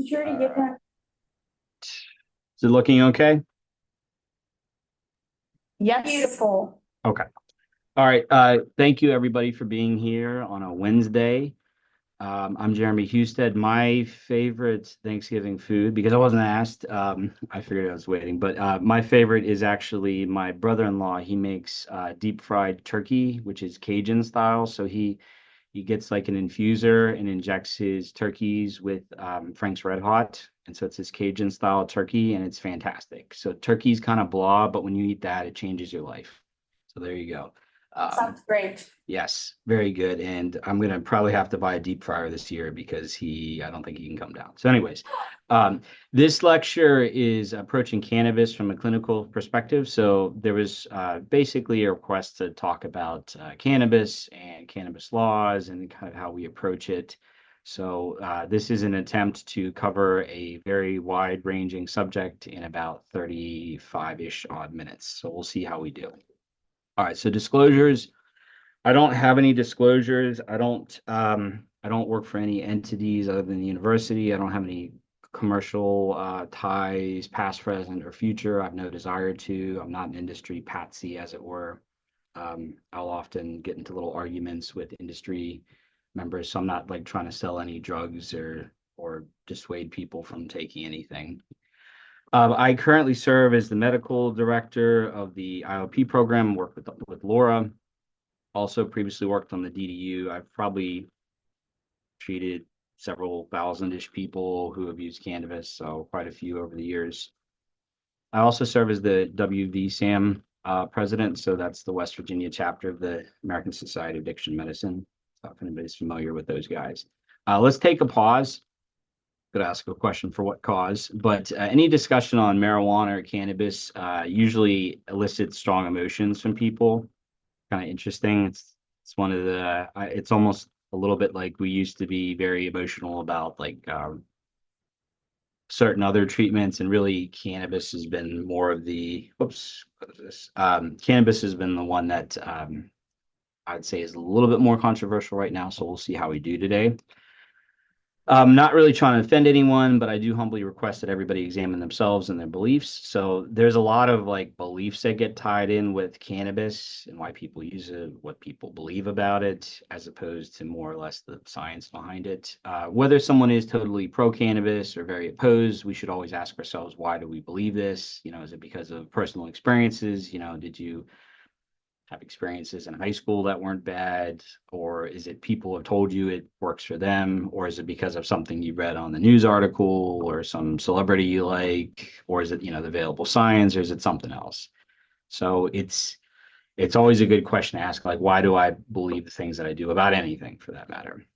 Sure to get that. Is it looking okay? Yes. Beautiful. Okay. All right. Thank you everybody for being here on a Wednesday. I'm Jeremy Hustead. My favorite Thanksgiving food, because I wasn't asked, I figured I was waiting, but my favorite is actually my brother-in-law. He makes deep fried turkey, which is Cajun style. So he gets like an infuser and injects his turkeys with Frank's Red Hot. And so it's his Cajun style turkey, and it's fantastic. So turkey's kind of blah, but when you eat that, it changes your life. So there you go. Sounds great. Yes, very good. And I'm gonna probably have to buy a deep fryer this year because I don't think he can come down. So, anyways, um, this lecture is approaching cannabis from a clinical perspective. So there was basically a request to talk about cannabis and cannabis laws and kind of how we approach it. So this is an attempt to cover a very wide-ranging subject in about 35-ish odd minutes. So we'll see how we do. All right, so disclosures. I don't have any disclosures. I don't work for any entities other than the university. I don't have any commercial ties, past, present, or future. I have no desire to. I'm not an industry patsy, as it were. I'll often get into little arguments with industry members, so I'm not like trying to sell any drugs or dissuade people from taking anything. I currently serve as the medical director of the IOP program, work with Laura. Also previously worked on the DDU. I've probably treated several thousand-ish people who have used cannabis, so quite a few over the years. I also serve as the WVCAM president, so that's the West Virginia chapter of the American Society of Addiction Medicine. So if anybody's familiar with those guys. Let's take a pause. Could ask a question for what cause, but any discussion on marijuana or cannabis usually elicits strong emotions from people. Kind of interesting. It's one of the it's almost a little bit like we used to be very emotional about like certain other treatments, and really cannabis has been more of the whoops, what is this? Cannabis has been the one that I'd say is a little bit more controversial right now. So we'll see how we do today. I'm not really trying to offend anyone, but I do humbly request that everybody examine themselves and their beliefs. So there's a lot of like beliefs that get tied in with cannabis and why people use it, what people believe about it, as opposed to more or less the science behind it. Whether someone is totally pro cannabis or very opposed, we should always ask ourselves, why do we believe this? You know, is it because of personal experiences? You know, did you have experiences in high school that weren't bad? Or is it people have told you it works for them? Or is it because of something you read on the news article or some celebrity you like? Or is it, you know, the available science, or is it something else? So it's always a good question to ask, like, why do I believe the things that I do about anything for that matter?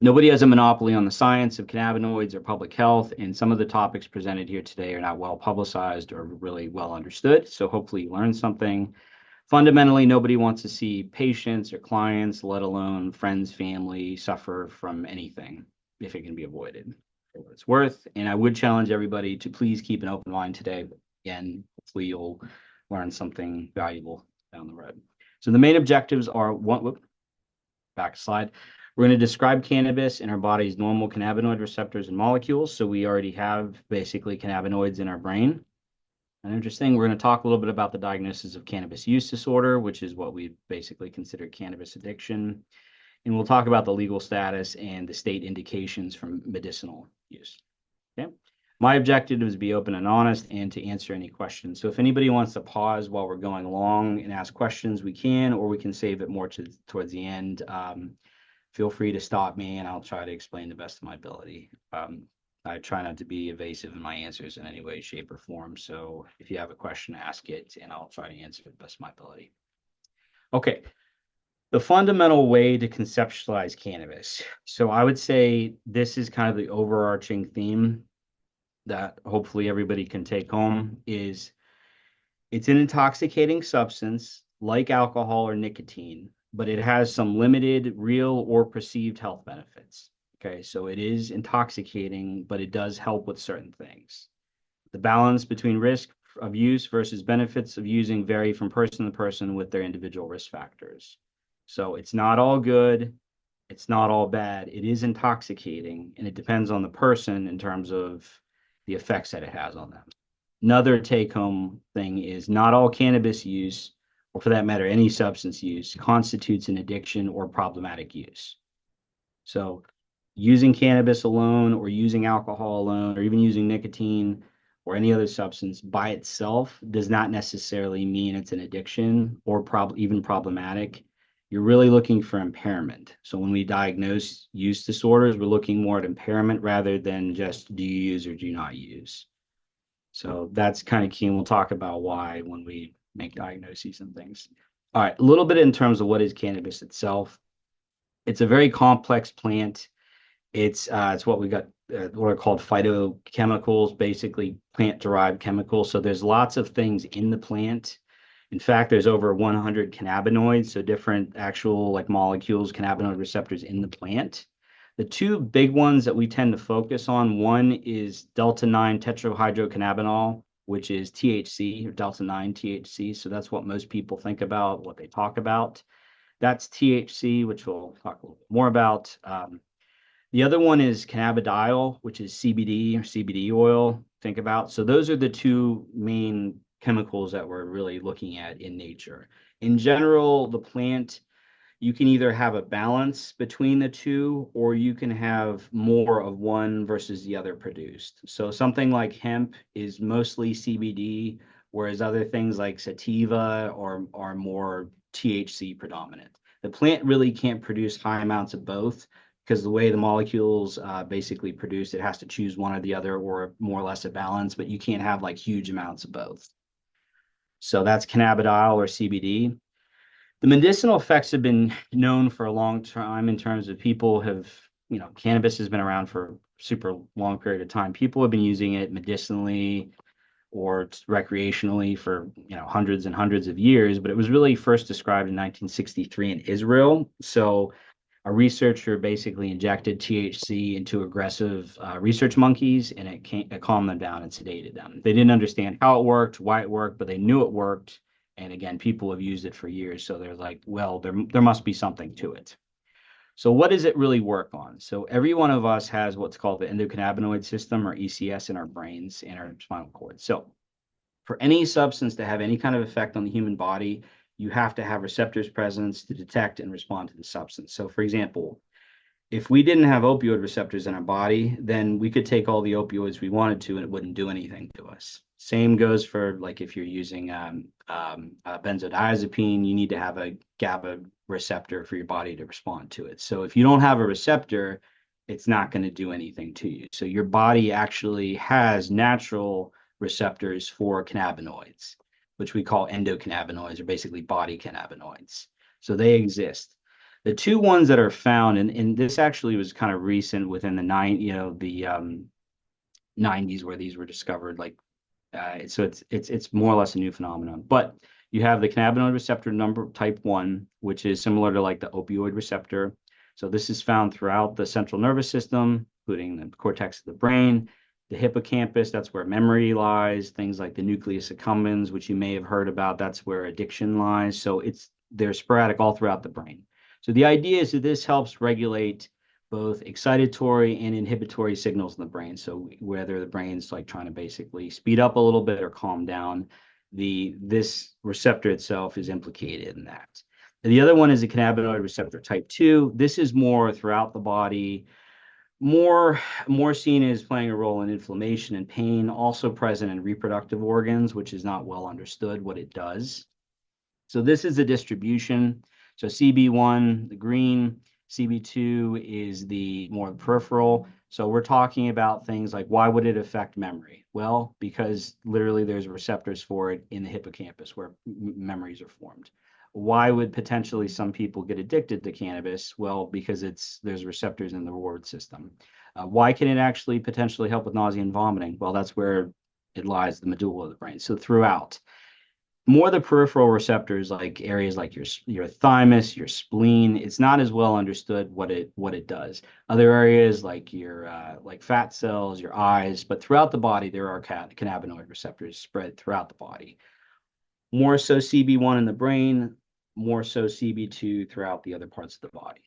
Nobody has a monopoly on the science of cannabinoids or public health, and some of the topics presented here today are not well publicized or really well understood. So hopefully you learned something. Fundamentally, nobody wants to see patients or clients, let alone friends, family, suffer from anything if it can be avoided for what it's worth. And I would challenge everybody to please keep an open mind today. But again, hopefully you'll learn something valuable down the road. So the main objectives are one, whoop, back slide. We're going to describe cannabis and our body's normal cannabinoid receptors and molecules. So we already have basically cannabinoids in our brain. And interesting, we're going to talk a little bit about the diagnosis of cannabis use disorder, which is what we basically consider cannabis addiction. And we'll talk about the legal status and the state indications from medicinal use. Okay. My objective is to be open and honest and to answer any questions. So if anybody wants to pause while we're going along and ask questions, we can, or we can save it more towards the end. Feel free to stop me and I'll try to explain the best of my ability. I try not to be evasive in my answers in any way, shape, or form. So if you have a question, ask it and I'll try to answer it the best of my ability. Okay. The fundamental way to conceptualize cannabis. So I would say this is kind of the overarching theme that hopefully everybody can take home is it's an intoxicating substance like alcohol or nicotine, but it has some limited real or perceived health benefits. Okay, so it is intoxicating, but it does help with certain things. The balance between risk of use versus benefits of using vary from person to person with their individual risk factors. So it's not all good. It's not all bad. It is intoxicating, and it depends on the person in terms of the effects that it has on them. Another take-home thing is not all cannabis use, or for that matter, any substance use, constitutes an addiction or problematic use. So using cannabis alone or using alcohol alone or even using nicotine or any other substance by itself does not necessarily mean it's an addiction or even problematic. You're really looking for impairment. So when we diagnose use disorders, we're looking more at impairment rather than just do you use or do you not use. So that's kind of key, and we'll talk about why when we make diagnoses and things. All right, a little bit in terms of what is cannabis itself. It's a very complex plant. It's what we got what are called phytochemicals, basically plant-derived chemicals. So there's lots of things in the plant. In fact, there's over 100 cannabinoids, so different actual like molecules, cannabinoid receptors in the plant. The two big ones that we tend to focus on, one is delta 9 tetrahydrocannabinol, which is THC or delta 9 THC. So that's what most people think about, what they talk about. That's THC, which we'll talk a little bit more about. The other one is cannabidiol, which is CBD or CBD oil. Think about. So those are the two main chemicals that we're really looking at in nature. In general, the plant, you can either have a balance between the two, or you can have more of one versus the other produced. So something like hemp is mostly CBD, whereas other things like sativa are more THC predominant. The plant really can't produce high amounts of both because the way the molecules basically produce, it has to choose one or the other or more or less a balance, but you can't have like huge amounts of both. So that's cannabidiol or CBD. The medicinal effects have been known for a long time in terms of people have, cannabis has been around for a super long period of time. People have been using it medicinally or recreationally for, hundreds and hundreds of years, but it was really first described in 1963 in Israel. So a researcher basically injected THC into aggressive research monkeys, and it calmed them down and sedated them. They didn't understand how it worked, why it worked, but they knew it worked. And again, people have used it for years, so they're like, well, there must be something to it. So what does it really work on? So every one of us has what's called the endocannabinoid system, or ECS, in our brains and our spinal cord. So for any substance to have any kind of effect on the human body, you have to have receptors present to detect and respond to the substance. So for example, if we didn't have opioid receptors in our body, then we could take all the opioids we wanted to and it wouldn't do anything to us. Same goes for like if you're using benzodiazepine, you need to have a GABA receptor for your body to respond to it. So if you don't have a receptor, it's not going to do anything to you. So your body actually has natural receptors for cannabinoids, which we call endocannabinoids, or basically body cannabinoids. So they exist. The two ones that are found, and this actually was kind of recent within the 90s where these were discovered. Like, so it's more or less a new phenomenon. But you have the cannabinoid receptor number type 1, which is similar to like the opioid receptor. So this is found throughout the central nervous system, including the cortex of the brain, the hippocampus. That's where memory lies. Things like the nucleus accumbens, which you may have heard about. That's where addiction lies. So they're sporadic all throughout the brain. So the idea is that this helps regulate both excitatory and inhibitory signals in the brain. So whether the brain's like trying to basically speed up a little bit or calm down, this receptor itself is implicated in that. The other one is a cannabinoid receptor type 2. This is more throughout the body, more seen as playing a role in inflammation and pain, also present in reproductive organs, which is not well understood what it does. So this is the distribution. So CB1, the green, CB2 is the more peripheral. So we're talking about things like, why would it affect memory? Well, because literally there's receptors for it in the hippocampus where memories are formed. Why would potentially some people get addicted to cannabis? Well, because there's receptors in the reward system. Why can it actually potentially help with nausea and vomiting? Well, that's where it lies, the medulla of the brain. So throughout. More the peripheral receptors, like areas like your thymus, your spleen, it's not as well understood what it does. Other areas like your like fat cells, your eyes, but throughout the body there are cannabinoid receptors spread throughout the body. More so CB1 in the brain, more so CB2 throughout the other parts of the body.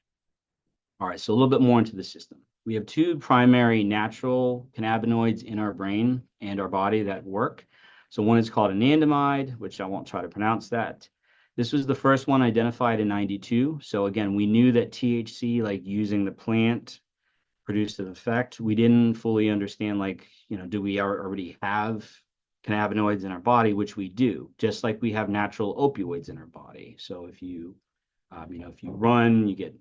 All right, so a little bit more into the system. We have two primary natural cannabinoids in our brain and our body that work. So one is called anandamide, which I won't try to pronounce that. This was the first one identified in 92. So again, we knew that THC, like using the plant, produced an effect. We didn't fully understand, like, do we already have cannabinoids in our body, which we do, just like we have natural opioids in our body. So if you run, you get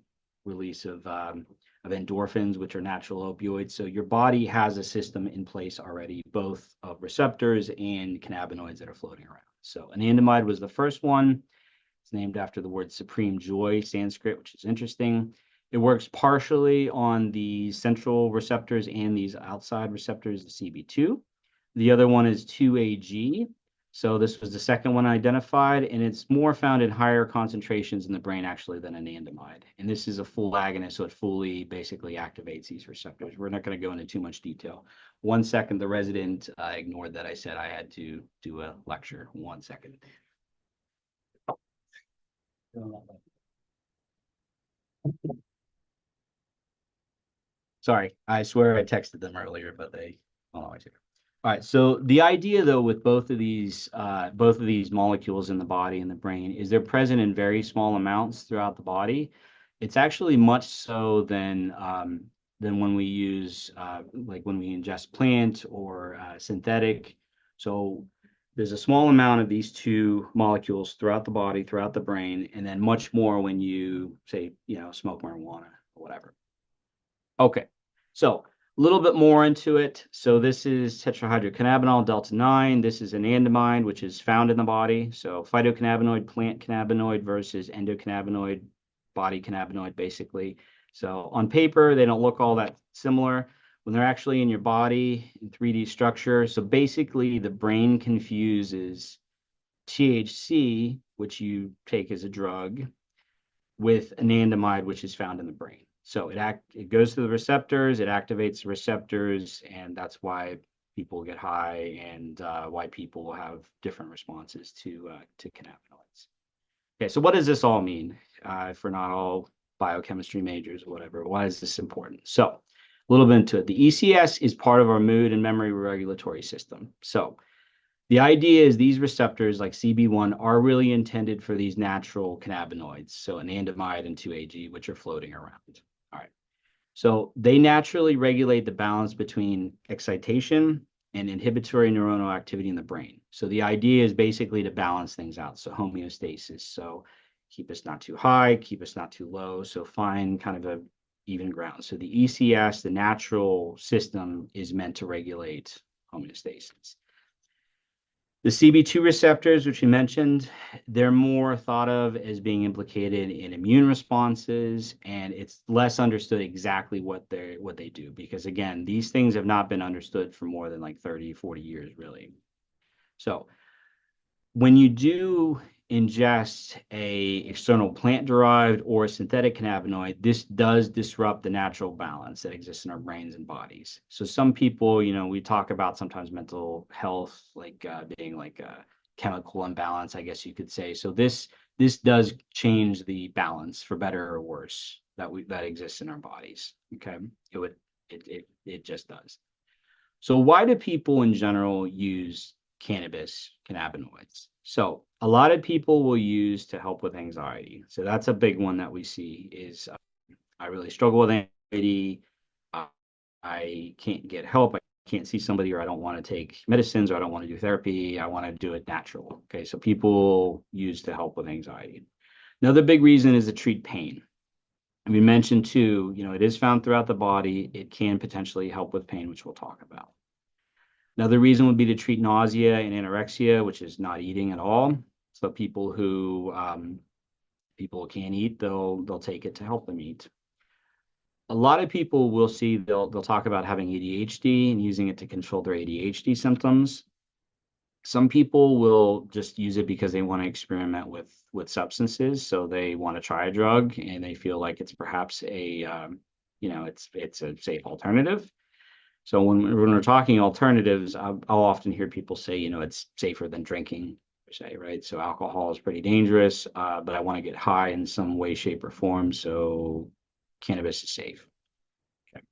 release of endorphins, which are natural opioids. So your body has a system in place already, both of receptors and cannabinoids that are floating around. So anandamide was the first one. It's named after the word supreme joy, Sanskrit, which is interesting. It works partially on the central receptors and these outside receptors, the CB2. The other one is 2AG. So this was the second one identified, and it's more found in higher concentrations in the brain actually than anandamide. And this is a full agonist, so it fully basically activates these receptors. We're not going to go into too much detail. 1 second, the resident ignored that I said I had to do a lecture. 1 second. Sorry, I swear I texted them earlier, but they, oh, I see. All right, so the idea though with both of these molecules in the body and the brain is they're present in very small amounts throughout the body. It's actually much so than when we use like when we ingest plant or synthetic. So there's a small amount of these two molecules throughout the body, throughout the brain, and then much more when you say, smoke marijuana or whatever. Okay, so a little bit more into it. So this is tetrahydrocannabinol delta 9. This is anandamide, which is found in the body. So phytocannabinoid, plant cannabinoid versus endocannabinoid, body cannabinoid, basically. So on paper, they don't look all that similar when they're actually in your body in 3D structure. So basically, the brain confuses THC, which you take as a drug, with anandamide, which is found in the brain. So it goes to the receptors, it activates the receptors, and that's why people get high and why people have different responses to cannabinoids. Okay, so what does this all mean for not all biochemistry majors or whatever? Why is this important? So a little bit into it. The ECS is part of our mood and memory regulatory system. So the idea is these receptors like CB1 are really intended for these natural cannabinoids, so anandamide and 2-AG, which are floating around. All right. So they naturally regulate the balance between excitation and inhibitory neuronal activity in the brain. So the idea is basically to balance things out. So homeostasis. So keep us not too high, keep us not too low. So find kind of a even ground. So the ECS, the natural system, is meant to regulate homeostasis. The CB2 receptors, which we mentioned, they're more thought of as being implicated in immune responses, and it's less understood exactly what they do, because again, these things have not been understood for more than like 30, 40 years, really. So when you do ingest a external plant-derived or synthetic cannabinoid, this does disrupt the natural balance that exists in our brains and bodies. So some people, we talk about sometimes mental health, like being like a chemical imbalance, I guess you could say. So this does change the balance for better or worse that exists in our bodies. Okay, it just does. So why do people in general use cannabinoids? So a lot of people will use to help with anxiety. So that's a big one that we see is I really struggle with anxiety. Uh, I can't get help. I can't see somebody, or I don't want to take medicines, or I don't want to do therapy. I want to do it natural. Okay, so people use to help with anxiety. Another big reason is to treat pain. And we mentioned too, it is found throughout the body. It can potentially help with pain, which we'll talk about. Another reason would be to treat nausea and anorexia, which is not eating at all. So people can't eat, they'll take it to help them eat. A lot of people will see they'll talk about having ADHD and using it to control their ADHD symptoms. Some people will just use it because they want to experiment with substances, so they want to try a drug and they feel like it's perhaps it's a safe alternative. So when we're talking alternatives, I'll often hear people say, it's safer than drinking, per se, right? So alcohol is pretty dangerous, but I want to get high in some way, shape, or form. So cannabis is safe. Okay.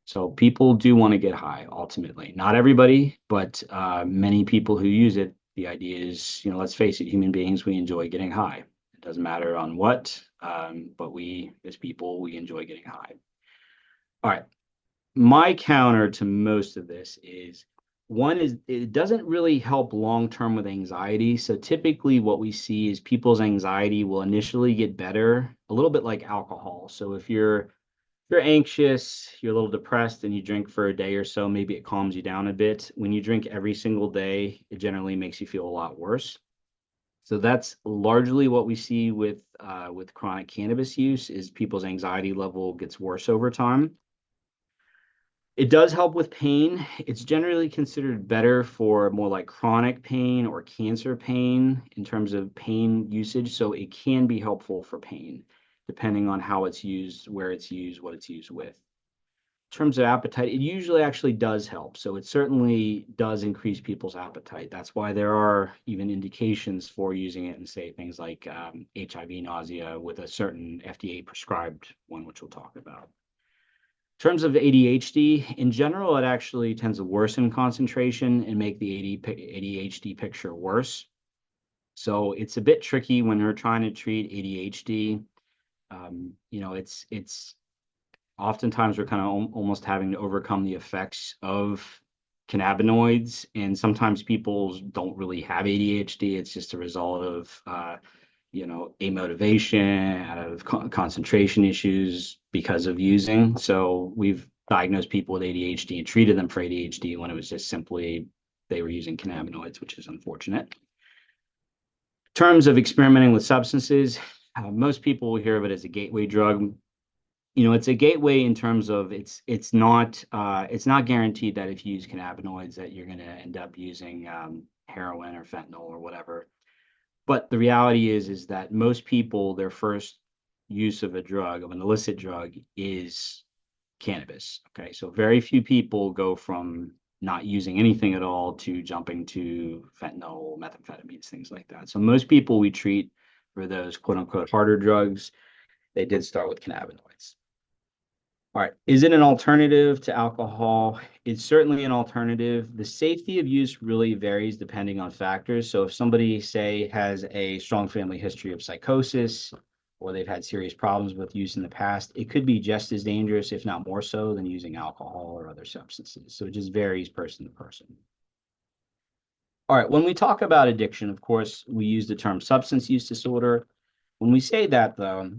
So people do want to get high ultimately. Not everybody, but many people who use it, the idea is, let's face it, human beings, we enjoy getting high. It doesn't matter on what, but we as people, we enjoy getting high. All right. My counter to most of this is one is it doesn't really help long term with anxiety. So typically what we see is people's anxiety will initially get better, a little bit like alcohol. So if you're anxious, you're a little depressed and you drink for a day or so, maybe it calms you down a bit. When you drink every single day, it generally makes you feel a lot worse. So that's largely what we see with chronic cannabis use is people's anxiety level gets worse over time. It does help with pain. It's generally considered better for more like chronic pain or cancer pain in terms of pain usage. So it can be helpful for pain, depending on how it's used, where it's used, what it's used with. In terms of appetite, it usually actually does help. So it certainly does increase people's appetite. That's why there are even indications for using it in, say, things like HIV nausea with a certain FDA prescribed one, which we'll talk about terms of ADHD, in general, it actually tends to worsen concentration and make the ADHD picture worse. So it's a bit tricky when you're trying to treat ADHD. It's oftentimes we're kind of almost having to overcome the effects of cannabinoids, and sometimes people don't really have ADHD. It's just a result of amotivation, out of concentration issues because of using. So we've diagnosed people with ADHD and treated them for ADHD when it was just simply they were using cannabinoids, which is unfortunate. In terms of experimenting with substances, most people will hear of it as a gateway drug. It's a gateway in terms of it's not guaranteed that if you use cannabinoids that you're going to end up using heroin or fentanyl or whatever. But the reality is that most people, their first use of a drug, of an illicit drug, is cannabis. Okay, so very few people go from not using anything at all to jumping to fentanyl, methamphetamines, things like that. So most people we treat for those quote unquote harder drugs, they did start with cannabinoids. All right. Is it an alternative to alcohol? It's certainly an alternative. The safety of use really varies depending on factors. So if somebody, say, has a strong family history of psychosis, or they've had serious problems with use in the past, it could be just as dangerous, if not more so, than using alcohol or other substances. So it just varies person to person. All right. When we talk about addiction, of course, we use the term substance use disorder. When we say that, though,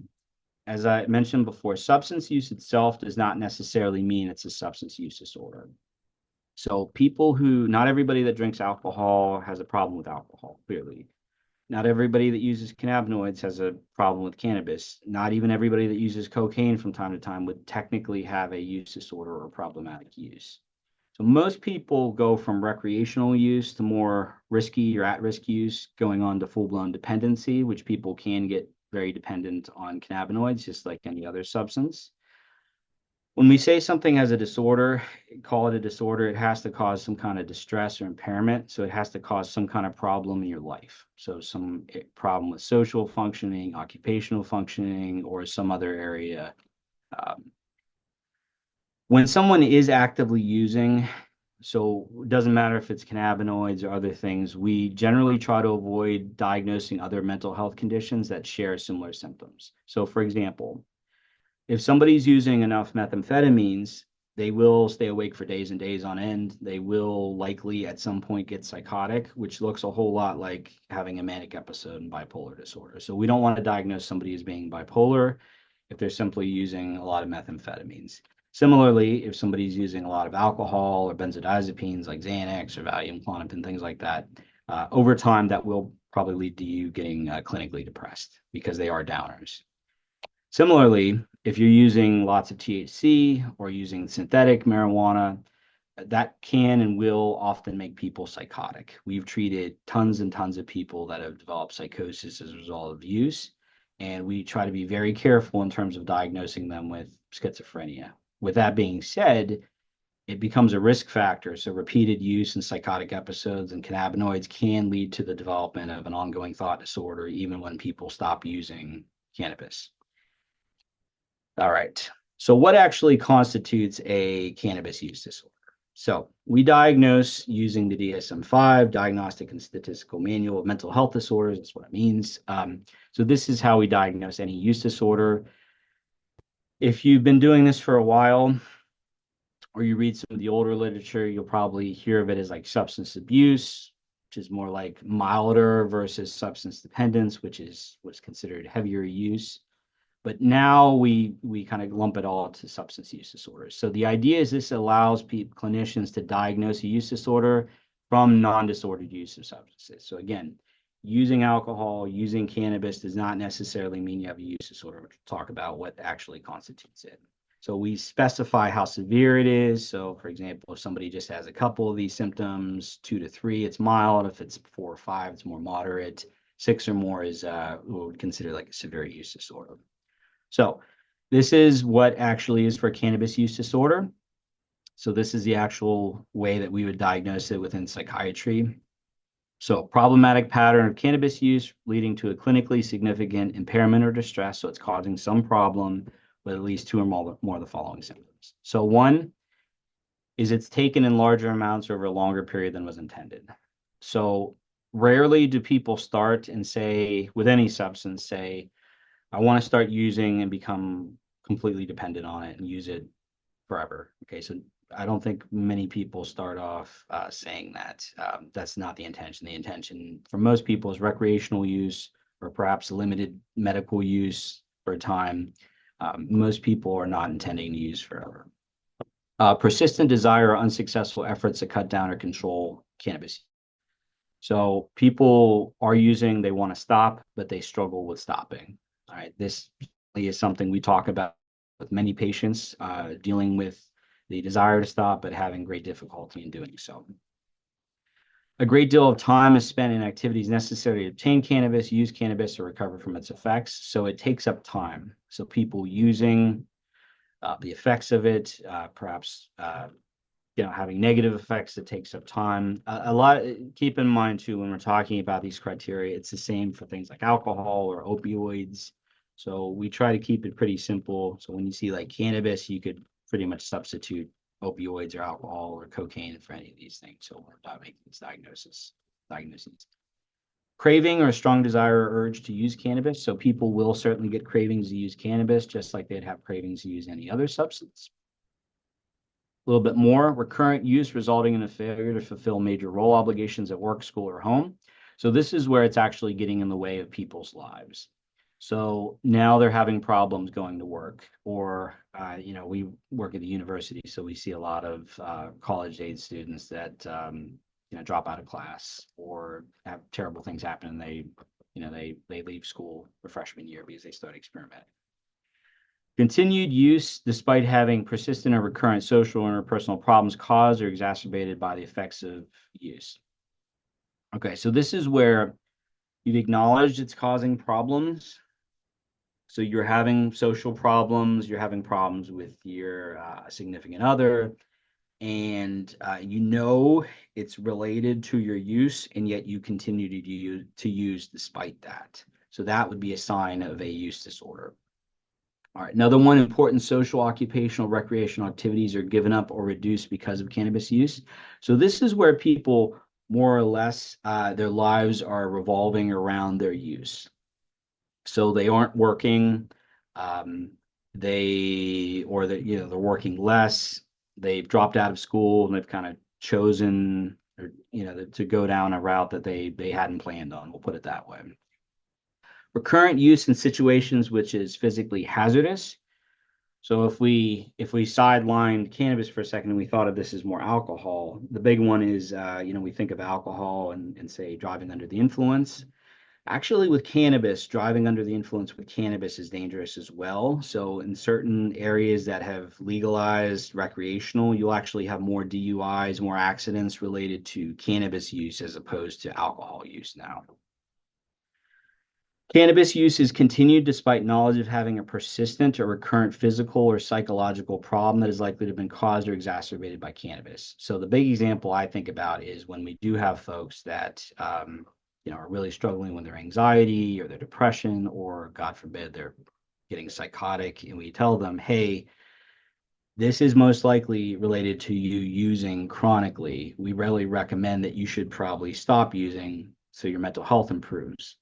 as I mentioned before, substance use itself does not necessarily mean it's a substance use disorder. So not everybody that drinks alcohol has a problem with alcohol, clearly. Not everybody that uses cannabinoids has a problem with cannabis. Not even everybody that uses cocaine from time to time would technically have a use disorder or problematic use. So most people go from recreational use to more risky or at-risk use, going on to full-blown dependency, which people can get very dependent on cannabinoids, just like any other substance. When we say something has a disorder, call it a disorder, it has to cause some kind of distress or impairment. So it has to cause some kind of problem in your life. So some problem with social functioning, occupational functioning, or some other area. When someone is actively using, so it doesn't matter if it's cannabinoids or other things, we generally try to avoid diagnosing other mental health conditions that share similar symptoms. So for example, if somebody's using enough methamphetamines, they will stay awake for days and days on end. They will likely at some point get psychotic, which looks a whole lot like having a manic episode in bipolar disorder. So we don't want to diagnose somebody as being bipolar if they're simply using a lot of methamphetamines. Similarly, if somebody's using a lot of alcohol or benzodiazepines like Xanax or Valium, Klonopin, things like that, over time that will probably lead to you getting clinically depressed because they are downers. Similarly, if you're using lots of THC or using synthetic marijuana, that can and will often make people psychotic. We've treated tons and tons of people that have developed psychosis as a result of use, and we try to be very careful in terms of diagnosing them with schizophrenia. With that being said, it becomes a risk factor. So repeated use and psychotic episodes and cannabinoids can lead to the development of an ongoing thought disorder, even when people stop using cannabis. All right. So what actually constitutes a cannabis use disorder? So we diagnose using the DSM-5, Diagnostic and Statistical Manual of Mental Health Disorders. That's what it means. So this is how we diagnose any use disorder. If you've been doing this for a while, or you read some of the older literature, you'll probably hear of it as like substance abuse, which is more like milder versus substance dependence, which is what's considered heavier use. But now we kind of lump it all to substance use disorders. So the idea is this allows clinicians to diagnose a use disorder from non-disordered use of substances. So again, using alcohol, using cannabis does not necessarily mean you have a use disorder. We'll talk about what actually constitutes it. So we specify how severe it is. So for example, if somebody just has a couple of these symptoms, 2 to 3, it's mild. If it's 4 or 5, it's more moderate. 6 or more is what we would consider like a severe use disorder. So this is what actually is for cannabis use disorder. So this is the actual way that we would diagnose it within psychiatry. So problematic pattern of cannabis use leading to a clinically significant impairment or distress. So it's causing some problem with at least 2 or more of the following symptoms. So one is it's taken in larger amounts over a longer period than was intended. So rarely do people start and say, with any substance, say, I want to start using and become completely dependent on it and use it forever. Okay, so I don't think many people start off saying that. That's not the intention. The intention for most people is recreational use or perhaps limited medical use for a time. Most people are not intending to use forever. Persistent desire or unsuccessful efforts to cut down or control cannabis. So people are using, they want to stop, but they struggle with stopping. All right, this is something we talk about with many patients dealing with the desire to stop, but having great difficulty in doing so. A great deal of time is spent in activities necessary to obtain cannabis, use cannabis, or recover from its effects. So it takes up time. So people using the effects of it, perhaps having negative effects that takes up time. Keep in mind too, when we're talking about these criteria, it's the same for things like alcohol or opioids. So we try to keep it pretty simple. So when you see like cannabis, you could pretty much substitute opioids or alcohol or cocaine for any of these things. So we're not making these diagnoses. Craving or a strong desire or urge to use cannabis. So people will certainly get cravings to use cannabis, just like they'd have cravings to use any other substance. A little bit more, recurrent use resulting in a failure to fulfill major role obligations at work, school, or home. So this is where it's actually getting in the way of people's lives. So now they're having problems going to work, or we work at the university, so we see a lot of college-age students that drop out of class or have terrible things happen, and they leave school for freshman year because they start experimenting. Continued use, despite having persistent or recurrent social or interpersonal problems caused or exacerbated by the effects of use. Okay, so this is where you've acknowledged it's causing problems. So you're having social problems, you're having problems with your significant other, and it's related to your use, and yet you continue to use despite that. So that would be a sign of a use disorder. All right, another one, important social, occupational, recreational activities are given up or reduced because of cannabis use. So this is where people more or less their lives are revolving around their use. So they aren't working, they're working less. They've dropped out of school and they've kind of chosen to go down a route that they hadn't planned on. We'll put it that way. Recurrent use in situations which is physically hazardous. So if we sidelined cannabis for a second and we thought of this as more alcohol, the big one is we think of alcohol and say driving under the influence. Actually, with cannabis, driving under the influence with cannabis is dangerous as well. So in certain areas that have legalized recreational, you'll actually have more DUIs, more accidents related to cannabis use as opposed to alcohol use now. Cannabis use is continued despite knowledge of having a persistent or recurrent physical or psychological problem that is likely to have been caused or exacerbated by cannabis. So the big example I think about is when we do have folks that are really struggling with their anxiety or their depression, or God forbid, they're getting psychotic, and we tell them, hey, this is most likely related to you using chronically. We really recommend that you should probably stop using so your mental health improves.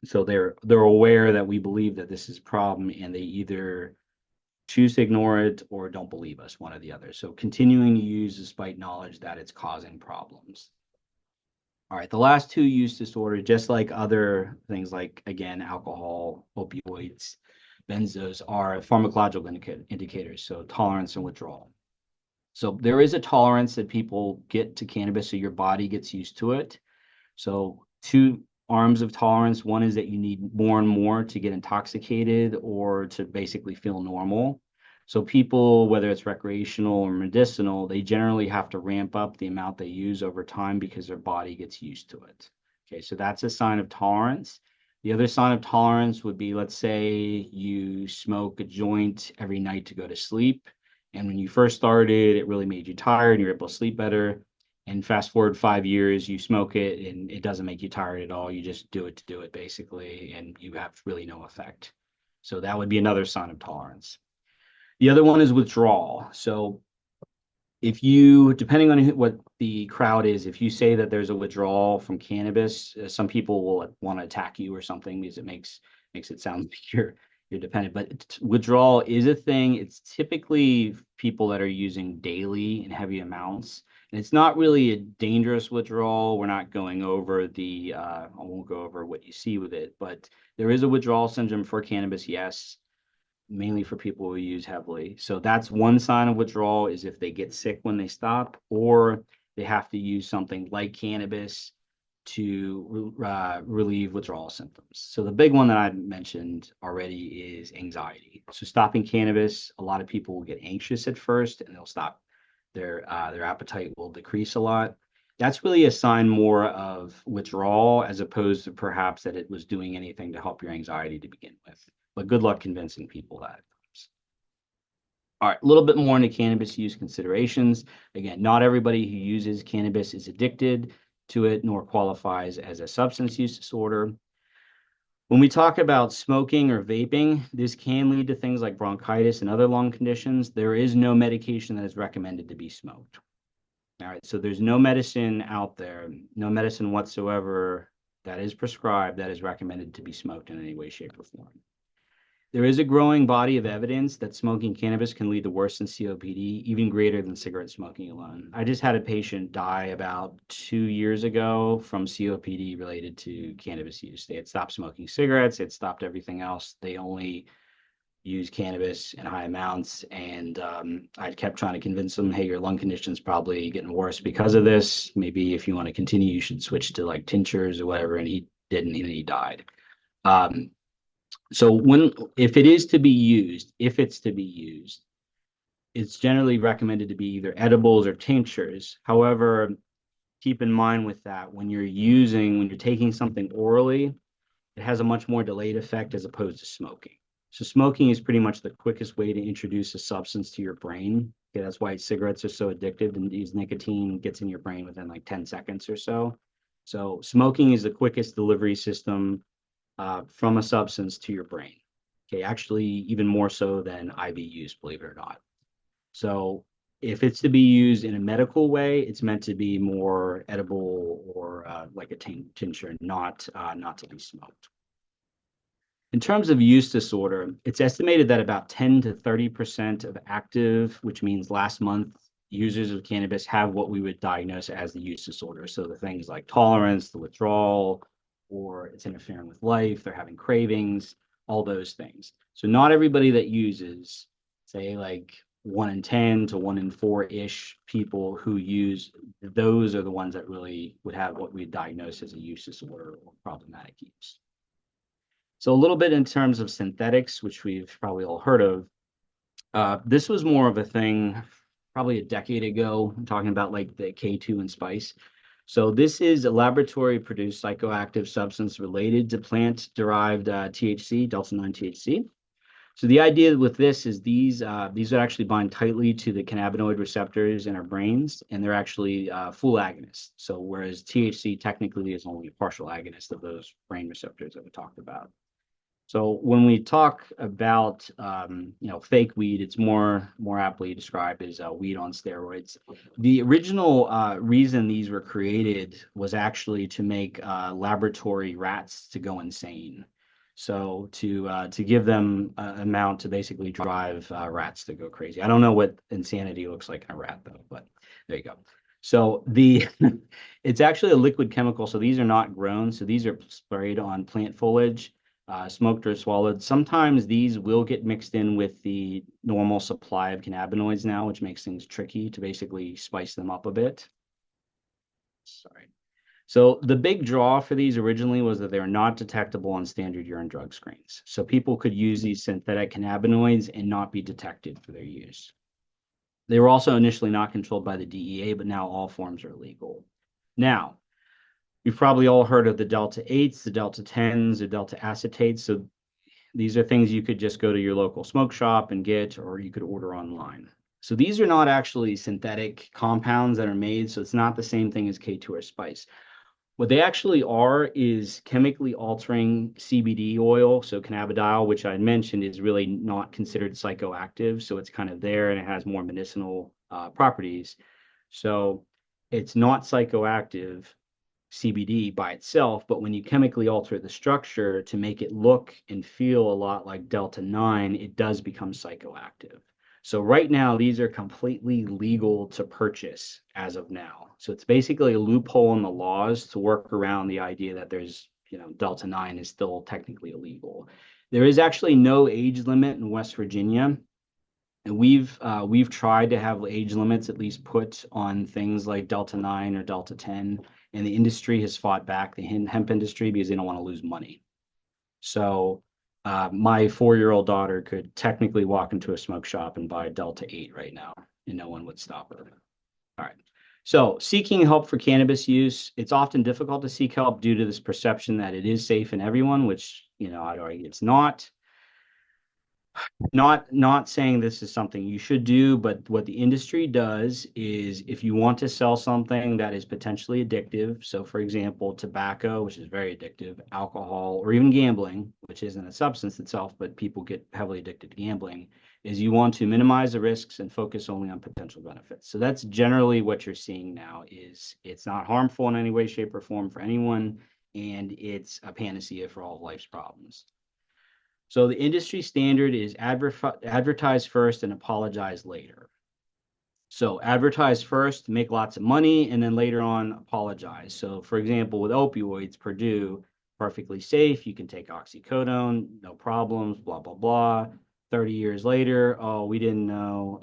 So they're aware that we believe that this is a problem, and they either choose to ignore it or don't believe us, one or the other. So continuing to use despite knowledge that it's causing problems. All right, the last two use disorder, just like other things like, again, alcohol, opioids, benzos, are pharmacological indicators, so tolerance and withdrawal. So there is a tolerance that people get to cannabis, so your body gets used to it. So two arms of tolerance. One is that you need more and more to get intoxicated or to basically feel normal. So people, whether it's recreational or medicinal, they generally have to ramp up the amount they use over time because their body gets used to it. Okay, so that's a sign of tolerance. The other sign of tolerance would be, let's say you smoke a joint every night to go to sleep. And when you first started, it really made you tired and you're able to sleep better. And fast forward 5 years, you smoke it and it doesn't make you tired at all. You just do it to do it, basically, and you have really no effect. So that would be another sign of tolerance. The other one is withdrawal. So if you, depending on what the crowd is, if you say that there's a withdrawal from cannabis, some people will want to attack you or something because it makes it sound like you're dependent. But withdrawal is a thing. It's typically people that are using daily in heavy amounts. And it's not really a dangerous withdrawal. We're not going over I won't go over what you see with it, but there is a withdrawal syndrome for cannabis, yes, mainly for people who use heavily. So that's one sign of withdrawal, is if they get sick when they stop, or they have to use something like cannabis to relieve withdrawal symptoms. So the big one that I mentioned already is anxiety. So stopping cannabis, a lot of people will get anxious at first and they'll stop. Their appetite will decrease a lot. That's really a sign more of withdrawal as opposed to perhaps that it was doing anything to help your anxiety to begin with. But good luck convincing people that. All right, a little bit more into cannabis use considerations. Again, not everybody who uses cannabis is addicted to it nor qualifies as a substance use disorder. When we talk about smoking or vaping, this can lead to things like bronchitis and other lung conditions. There is no medication that is recommended to be smoked. All right, so there's no medicine out there, no medicine whatsoever that is prescribed that is recommended to be smoked in any way, shape, or form. There is a growing body of evidence that smoking cannabis can lead to worse than COPD, even greater than cigarette smoking alone. I just had a patient die about 2 years ago from COPD related to cannabis use. They had stopped smoking cigarettes, they had stopped everything else. They only use cannabis in high amounts. And I kept trying to convince them, hey, your lung condition's probably getting worse because of this. Maybe if you want to continue, you should switch to like tinctures or whatever. And he didn't, and he died. So if it's to be used, it's generally recommended to be either edibles or tinctures. However, keep in mind with that, when you're taking something orally, it has a much more delayed effect as opposed to smoking. So smoking is pretty much the quickest way to introduce a substance to your brain. Okay, that's why cigarettes are so addictive, and these nicotine gets in your brain within like 10 seconds or so. So smoking is the quickest delivery system from a substance to your brain. Okay, actually, even more so than IV use, believe it or not. So if it's to be used in a medical way, it's meant to be more edible or like a tincture, not to be smoked. In terms of use disorder, it's estimated that about 10 to 30% of active, which means last month, users of cannabis have what we would diagnose as the use disorder. So the things like tolerance, the withdrawal, or it's interfering with life, they're having cravings, all those things. So not everybody that uses, say like 1 in 10 to 1 in 4-ish people who use, those are the ones that really would have what we diagnose as a use disorder or problematic use. So a little bit in terms of synthetics, which we've probably all heard of. This was more of a thing probably a decade ago. I'm talking about like the K2 and spice. So this is a laboratory-produced psychoactive substance related to plant-derived THC, delta-9 THC. So the idea with this is these would actually bind tightly to the cannabinoid receptors in our brains, and they're actually full agonists. So whereas THC technically is only a partial agonist of those brain receptors that we talked about. So when we talk about fake weed, it's more aptly described as weed on steroids. The original reason these were created was actually to make laboratory rats to go insane. So to give them an amount to basically drive rats to go crazy. I don't know what insanity looks like in a rat though, but there you go. So the it's actually a liquid chemical. So these are not grown. So these are sprayed on plant foliage, smoked or swallowed. Sometimes these will get mixed in with the normal supply of cannabinoids now, which makes things tricky to basically spice them up a bit. Sorry. So the big draw for these originally was that they're not detectable on standard urine drug screens. So people could use these synthetic cannabinoids and not be detected for their use. They were also initially not controlled by the DEA, but now all forms are legal. Now, you've probably all heard of the Delta 8s, the Delta 10s, the Delta acetates. So these are things you could just go to your local smoke shop and get, or you could order online. So these are not actually synthetic compounds that are made. So it's not the same thing as K2 or spice. What they actually are is chemically altering CBD oil. So cannabidiol, which I mentioned, is really not considered psychoactive. So it's kind of there and it has more medicinal properties. So it's not psychoactive, CBD by itself, but when you chemically alter the structure to make it look and feel a lot like Delta 9, it does become psychoactive. So right now, these are completely legal to purchase as of now. So it's basically a loophole in the laws to work around the idea that there's, Delta 9 is still technically illegal. There is actually no age limit in West Virginia. And we've tried to have age limits at least put on things like Delta 9 or Delta 10, and the industry has fought back, the hemp industry, because they don't want to lose money. So my 4-year-old daughter could technically walk into a smoke shop and buy Delta 8 right now, and no one would stop her. All right. So seeking help for cannabis use, it's often difficult to seek help due to this perception that it is safe in everyone, which, I'd argue it's not. Not saying this is something you should do, but what the industry does is if you want to sell something that is potentially addictive, so for example, tobacco, which is very addictive, alcohol, or even gambling, which isn't a substance itself, but people get heavily addicted to gambling, is you want to minimize the risks and focus only on potential benefits. So that's generally what you're seeing now is it's not harmful in any way, shape, or form for anyone, and it's a panacea for all of life's problems. So the industry standard is advertise first and apologize later. So advertise first, make lots of money, and then later on apologize. So for example, with opioids, Purdue, perfectly safe. You can take oxycodone, no problems, blah, blah, blah. 30 years later, oh, we didn't know.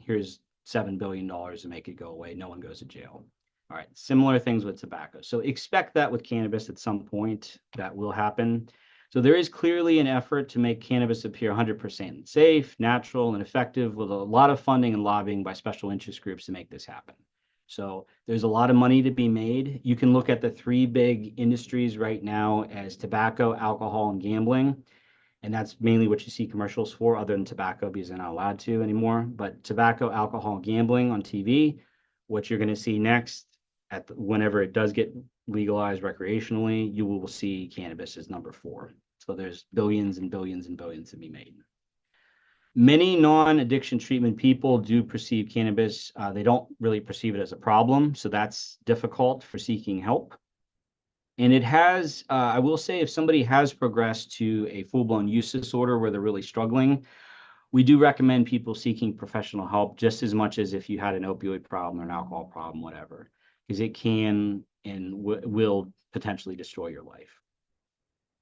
Here's $7 billion to make it go away. No one goes to jail. All right, similar things with tobacco. So expect that with cannabis at some point that will happen. So there is clearly an effort to make cannabis appear 100% safe, natural, and effective with a lot of funding and lobbying by special interest groups to make this happen. So there's a lot of money to be made. You can look at the three big industries right now as tobacco, alcohol, and gambling. And that's mainly what you see commercials for, other than tobacco, because they're not allowed to anymore. But tobacco, alcohol, and gambling on TV. What you're going to see next, whenever it does get legalized recreationally, you will see cannabis as number 4. So there's billions and billions and billions to be made. Many non-addiction treatment people do perceive cannabis. They don't really perceive it as a problem. So that's difficult for seeking help. And it has, I will say, if somebody has progressed to a full-blown use disorder where they're really struggling, we do recommend people seeking professional help just as much as if you had an opioid problem or an alcohol problem, whatever, because it can and will potentially destroy your life.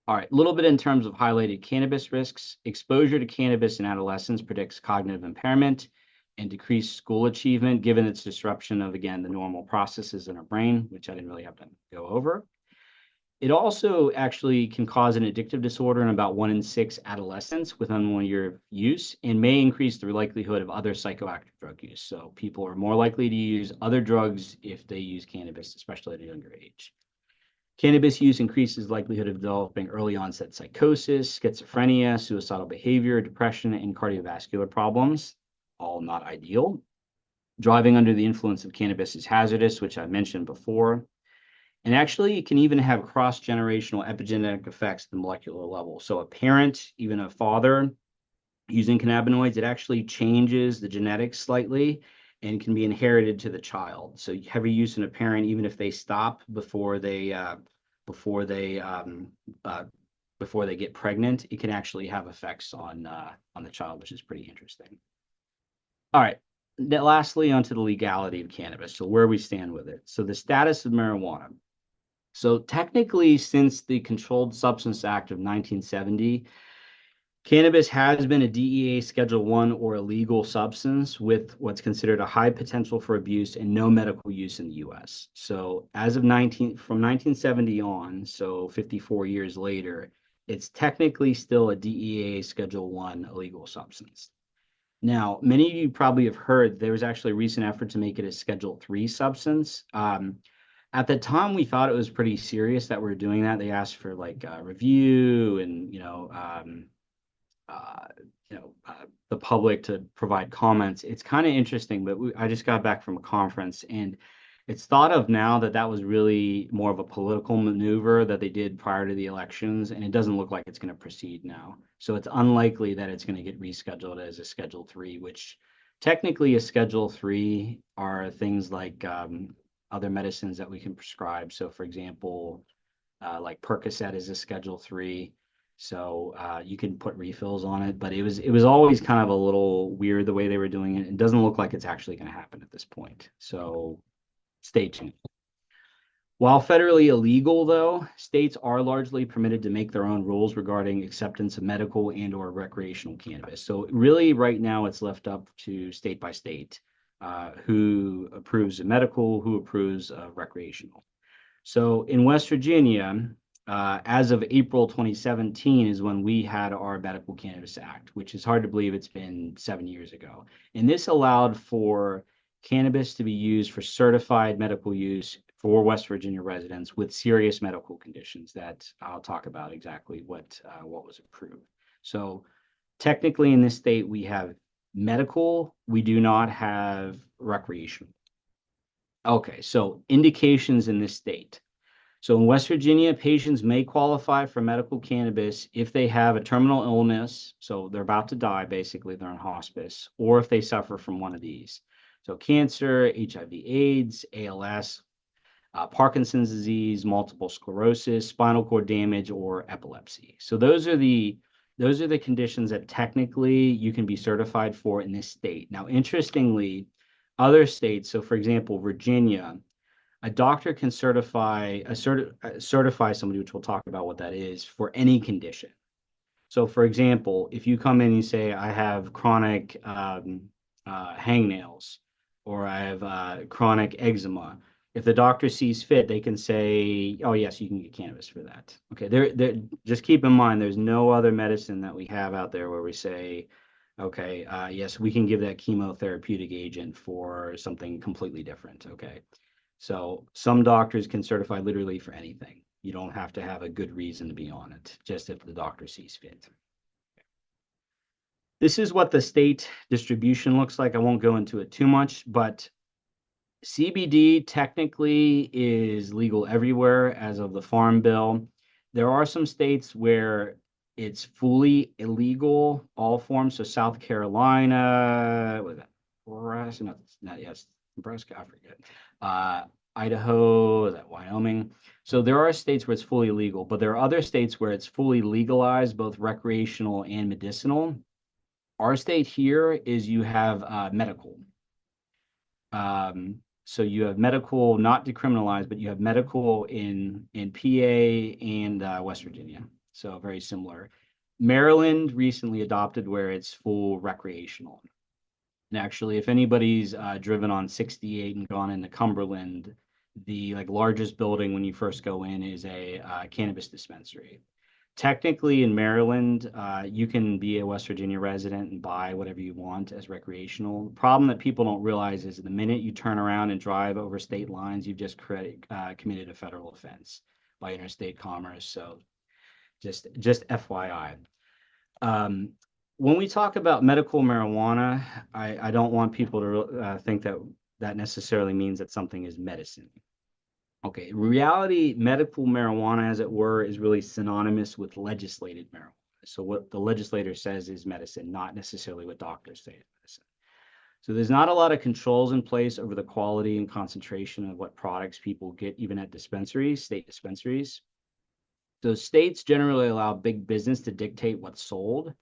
All right, a little bit in terms of highlighted cannabis risks. Exposure to cannabis in adolescence predicts cognitive impairment and decreased school achievement, given its disruption of, again, the normal processes in our brain, which I didn't really have to go over. It also actually can cause an addictive disorder in about 1 in 6 adolescents within 1 year of use and may increase the likelihood of other psychoactive drug use. So people are more likely to use other drugs if they use cannabis, especially at a younger age. Cannabis use increases likelihood of developing early onset psychosis, schizophrenia, suicidal behavior, depression, and cardiovascular problems, all not ideal. Driving under the influence of cannabis is hazardous, which I mentioned before. And actually, it can even have cross-generational epigenetic effects at the molecular level. So a parent, even a father, using cannabinoids, it actually changes the genetics slightly and can be inherited to the child. So heavy use in a parent, even if they stop before they uh, before they get pregnant, it can actually have effects on the child, which is pretty interesting. All right. Lastly, onto the legality of cannabis. So where we stand with it. So the status of marijuana. So technically, since the Controlled Substance Act of 1970, cannabis has been a DEA Schedule 1 or illegal substance with what's considered a high potential for abuse and no medical use in the US. So as of from 1970 on, so 54 years later, it's technically still a DEA Schedule 1 illegal substance. Now, many of you probably have heard there was actually a recent effort to make it a Schedule 3 substance. At the time, we thought it was pretty serious that we're doing that. They asked for like a review and, uh, the public to provide comments. It's kind of interesting, but I just got back from a conference and it's thought of now that that was really more of a political maneuver that they did prior to the elections, and it doesn't look like it's going to proceed now. So it's unlikely that it's going to get rescheduled as a Schedule 3, which technically a Schedule 3 are things like other medicines that we can prescribe. So for example, like Percocet is a Schedule 3. So you can put refills on it, but it was always kind of a little weird the way they were doing it. It doesn't look like it's actually going to happen at this point. So stay tuned. While federally illegal, though, states are largely permitted to make their own rules regarding acceptance of medical and or recreational cannabis. So really, right now, it's left up to state by state who approves of medical, who approves of recreational. So in West Virginia, as of April 2017 is when we had our Medical Cannabis Act, which is hard to believe it's been 7 years ago. And this allowed for cannabis to be used for certified medical use for West Virginia residents with serious medical conditions that I'll talk about exactly what was approved. So technically in this state, we have medical, we do not have recreational. Okay, so indications in this state. So in West Virginia, patients may qualify for medical cannabis if they have a terminal illness, so they're about to die, basically, they're in hospice, or if they suffer from one of these. So cancer, HIV/AIDS, ALS, Parkinson's disease, multiple sclerosis, spinal cord damage, or epilepsy. So those are the conditions that technically you can be certified for in this state. Now, interestingly, other states, so for example, Virginia, a doctor can certify somebody, which we'll talk about what that is, for any condition. So, for example, if you come in and you say, I have chronic hangnails or I have chronic eczema, if the doctor sees fit, they can say, oh, yes, you can get cannabis for that. Okay, just keep in mind, there's no other medicine that we have out there where we say, okay, yes, we can give that chemotherapeutic agent for something completely different. Okay. So some doctors can certify literally for anything. You don't have to have a good reason to be on it, just if the doctor sees fit. This is what the state distribution looks like. I won't go into it too much, but CBD technically is legal everywhere as of the Farm Bill. There are some states where it's fully illegal, all forms. So South Carolina, what is that? Nebraska, not yes, Nebraska, I forget. Idaho, is that Wyoming? So there are states where it's fully legal, but there are other states where it's fully legalized, both recreational and medicinal. Our state here is you have medical. So you have medical, not decriminalized, but you have medical in PA and West Virginia. So very similar. Maryland recently adopted where it's full recreational. And actually, if anybody's driven on 68 and gone into Cumberland, the largest building when you first go in is a cannabis dispensary. Technically, in Maryland, you can be a West Virginia resident and buy whatever you want as recreational. The problem that people don't realize is the minute you turn around and drive over state lines, you've just committed a federal offense by interstate commerce. So just FYI. When we talk about medical marijuana, I don't want people to think that necessarily means that something is medicine. Okay, in reality, medical marijuana, as it were, is really synonymous with legislated marijuana. So what the legislator says is medicine, not necessarily what doctors say is medicine. So there's not a lot of controls in place over the quality and concentration of what products people get, even at dispensaries, state dispensaries. So states generally allow big business to dictate what's sold.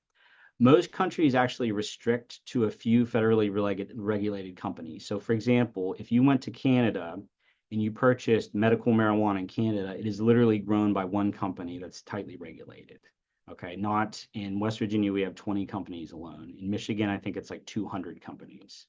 Most countries actually restrict to a few federally regulated companies. So, for example, if you went to Canada and you purchased medical marijuana in Canada, it is literally grown by one company that's tightly regulated. Okay, not in West Virginia, we have 20 companies alone. In Michigan, I think it's like 200 companies.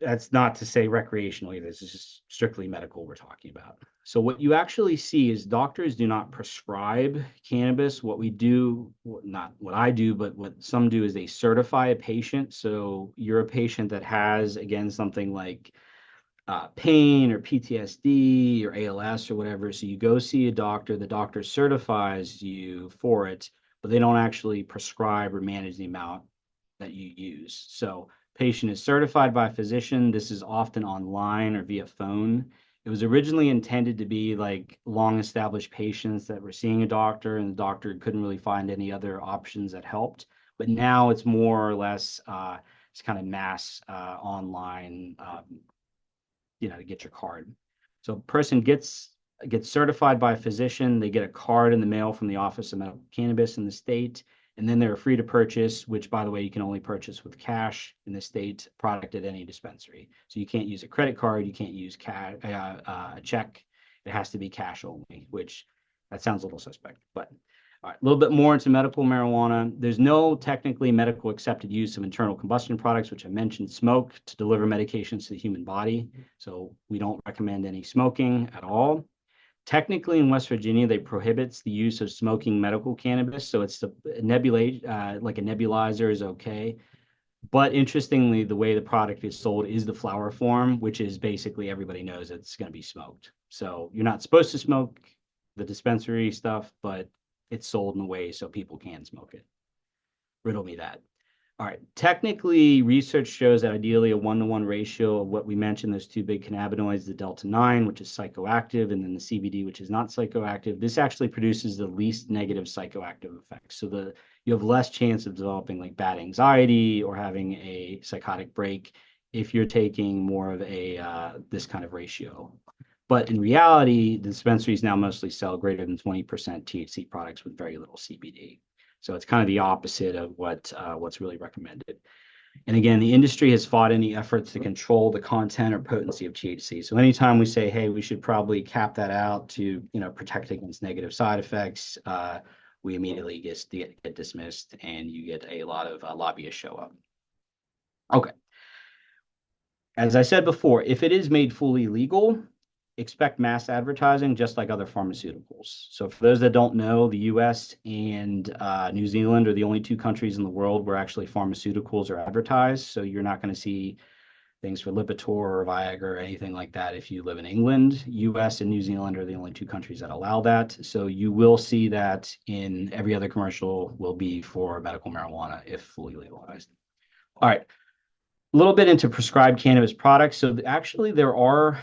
That's not to say recreational either. This is just strictly medical we're talking about. So what you actually see is doctors do not prescribe cannabis. What we do, not what I do, but what some do is they certify a patient. So you're a patient that has, again, something like pain or PTSD or ALS or whatever. So you go see a doctor, the doctor certifies you for it, but they don't actually prescribe or manage the amount that you use. So patient is certified by a physician. This is often online or via phone. It was originally intended to be like long established patients that were seeing a doctor and the doctor couldn't really find any other options that helped. But now it's more or less it's kind of mass online to get your card. So a person gets certified by a physician, they get a card in the mail from the Office of Medical Cannabis in the state, and then they're free to purchase, which by the way, you can only purchase with cash in the state product at any dispensary. So you can't use a credit card, you can't use a check. It has to be cash only, which that sounds a little suspect, but all right, a little bit more into medical marijuana. There's no technically medical accepted use of internal combustion products, which I mentioned, smoke to deliver medications to the human body. So we don't recommend any smoking at all. Technically, in West Virginia, they prohibits the use of smoking medical cannabis. So it's the like a nebulizer is okay. But interestingly, the way the product is sold is the flower form, which is basically everybody knows it's going to be smoked. So you're not supposed to smoke the dispensary stuff, but it's sold in a way so people can smoke it. Riddle me that. All right. Technically, research shows that ideally a 1-to-1 ratio of what we mentioned, those two big cannabinoids, the delta 9, which is psychoactive, and then the CBD, which is not psychoactive. This actually produces the least negative psychoactive effects. So you have less chance of developing like bad anxiety or having a psychotic break if you're taking more of a this kind of ratio. But in reality, the dispensaries now mostly sell greater than 20% THC products with very little CBD. So it's kind of the opposite of what's really recommended. And again, the industry has fought any efforts to control the content or potency of THC. So anytime we say, hey, we should probably cap that out to protect against negative side effects, we immediately get dismissed, and you get a lot of lobbyists show up. Okay. As I said before, if it is made fully legal, expect mass advertising just like other pharmaceuticals. So for those that don't know, the US and New Zealand are the only two countries in the world where actually pharmaceuticals are advertised. So you're not going to see things for Lipitor or Viagra or anything like that if you live in England. US and New Zealand are the only two countries that allow that. So you will see that in every other commercial will be for medical marijuana if fully legalized. All right. A little bit into prescribed cannabis products. So actually, there are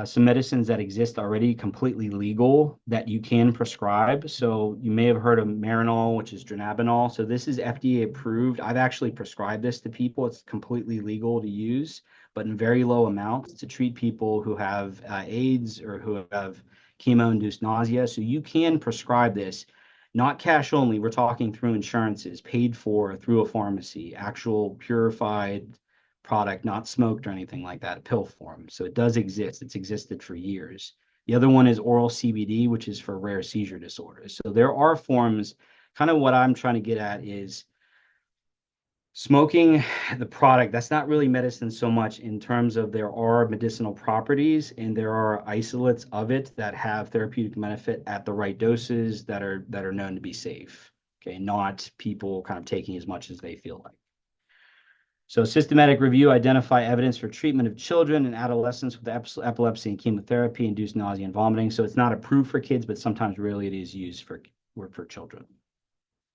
some medicines that exist already completely legal that you can prescribe. So you may have heard of Marinol, which is dronabinol. So this is FDA approved. I've actually prescribed this to people. It's completely legal to use, but in very low amounts to treat people who have AIDS or who have chemo-induced nausea. So you can prescribe this. Not cash only, we're talking through insurances, paid for through a pharmacy, actual purified product, not smoked or anything like that, a pill form. So it does exist. It's existed for years. The other one is oral CBD, which is for rare seizure disorders. So there are forms. Kind of what I'm trying to get at is smoking the product. That's not really medicine so much in terms of there are medicinal properties and there are isolates of it that have therapeutic benefit at the right doses that are known to be safe. Okay, not people kind of taking as much as they feel like. So systematic review, identify evidence for treatment of children and adolescents with epilepsy and chemotherapy, induced nausea and vomiting. So it's not approved for kids, but sometimes really it is used for children.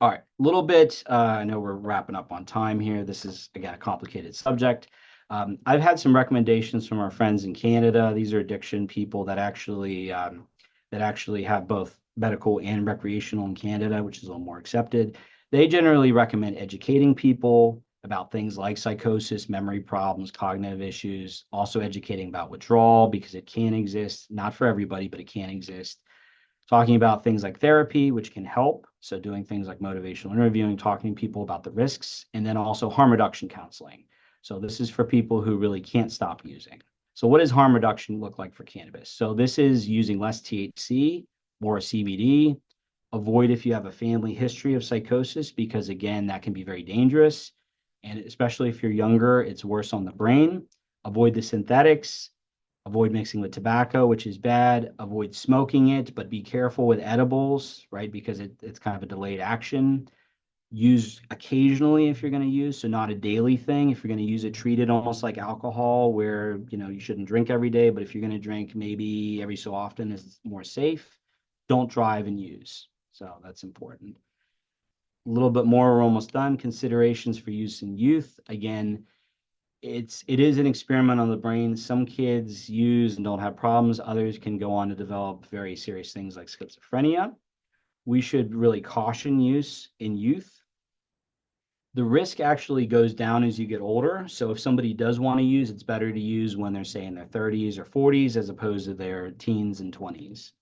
All right, a little bit, I know we're wrapping up on time here. This is, again, a complicated subject. I've had some recommendations from our friends in Canada. These are addiction people that actually have both medical and recreational in Canada, which is a little more accepted. They generally recommend educating people about things like psychosis, memory problems, cognitive issues, also educating about withdrawal because it can exist, not for everybody, but it can exist. Talking about things like therapy, which can help. So doing things like motivational interviewing, talking to people about the risks, and then also harm reduction counseling. So this is for people who really can't stop using. So what does harm reduction look like for cannabis? So this is using less THC, more CBD. Avoid if you have a family history of psychosis, because again, that can be very dangerous. And especially if you're younger, it's worse on the brain. Avoid the synthetics. Avoid mixing with tobacco, which is bad. Avoid smoking it, but be careful with edibles, right? Because it's kind of a delayed action. Use occasionally if you're going to use, so not a daily thing. If you're going to use it, treat it almost like alcohol, where you shouldn't drink every day, but if you're going to drink maybe every so often is more safe. Don't drive and use. So that's important. A little bit more, we're almost done. Considerations for use in youth. Again, it is an experiment on the brain. Some kids use and don't have problems. Others can go on to develop very serious things like schizophrenia. We should really caution use in youth. The risk actually goes down as you get older. So if somebody does want to use, it's better to use when they're, say, in their 30s or 40s as opposed to their teens and 20s.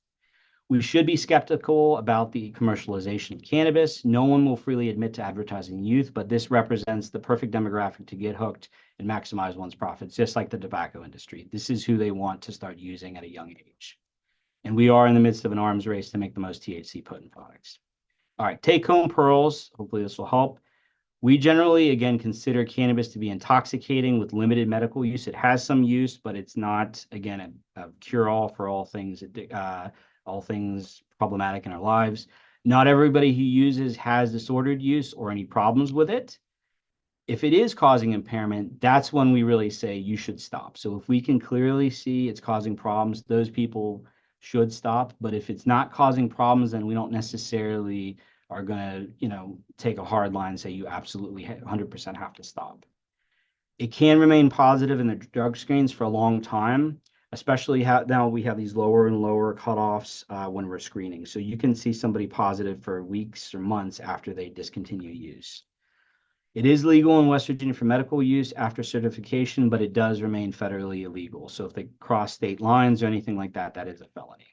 We should be skeptical about the commercialization of cannabis. No one will freely admit to advertising youth, but this represents the perfect demographic to get hooked and maximize one's profits, just like the tobacco industry. This is who they want to start using at a young age. And we are in the midst of an arms race to make the most THC potent products. All right, take home pearls. Hopefully this will help. We generally, again, consider cannabis to be intoxicating with limited medical use. It has some use, but it's not, again, a cure-all for all things problematic in our lives. Not everybody who uses has disordered use or any problems with it. If it is causing impairment, that's when we really say you should stop. So if we can clearly see it's causing problems, those people should stop. But if it's not causing problems, then we don't necessarily are going to, take a hard line and say you absolutely 100% have to stop. It can remain positive in the drug screens for a long time, especially now we have these lower and lower cutoffs when we're screening. So you can see somebody positive for weeks or months after they discontinue use. It is legal in West Virginia for medical use after certification, but it does remain federally illegal. So if they cross state lines or anything like that, that is a felony.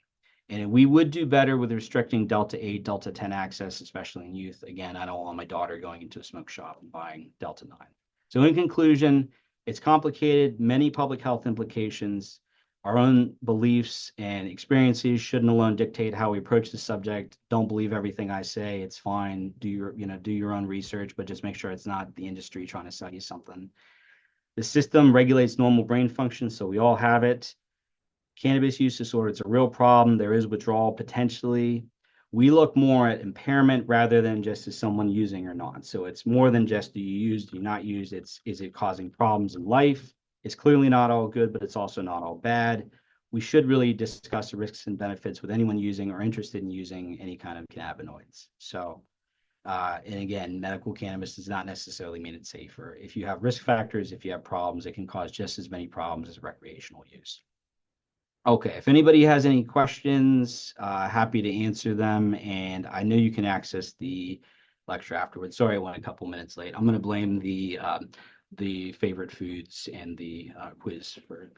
And we would do better with restricting Delta 8, Delta 10 access, especially in youth. Again, I don't want my daughter going into a smoke shop and buying Delta 9. So in conclusion, it's complicated, many public health implications. Our own beliefs and experiences shouldn't alone dictate how we approach the subject. Don't believe everything I say. It's fine. Do your own research, but just make sure it's not the industry trying to sell you something. The system regulates normal brain function, so we all have it. Cannabis use disorder, it's a real problem. There is withdrawal potentially. We look more at impairment rather than just as someone using or not. So it's more than just do you use, do you not use? Is it causing problems in life? It's clearly not all good, but it's also not all bad. We should really discuss the risks and benefits with anyone using or interested in using any kind of cannabinoids. So, and again, medical cannabis does not necessarily mean it's safer. If you have risk factors, if you have problems, it can cause just as many problems as recreational use. Okay, if anybody has any questions, happy to answer them. And I know you can access the lecture afterwards. Sorry, I went a couple minutes late. I'm going to blame the favorite foods and the quiz for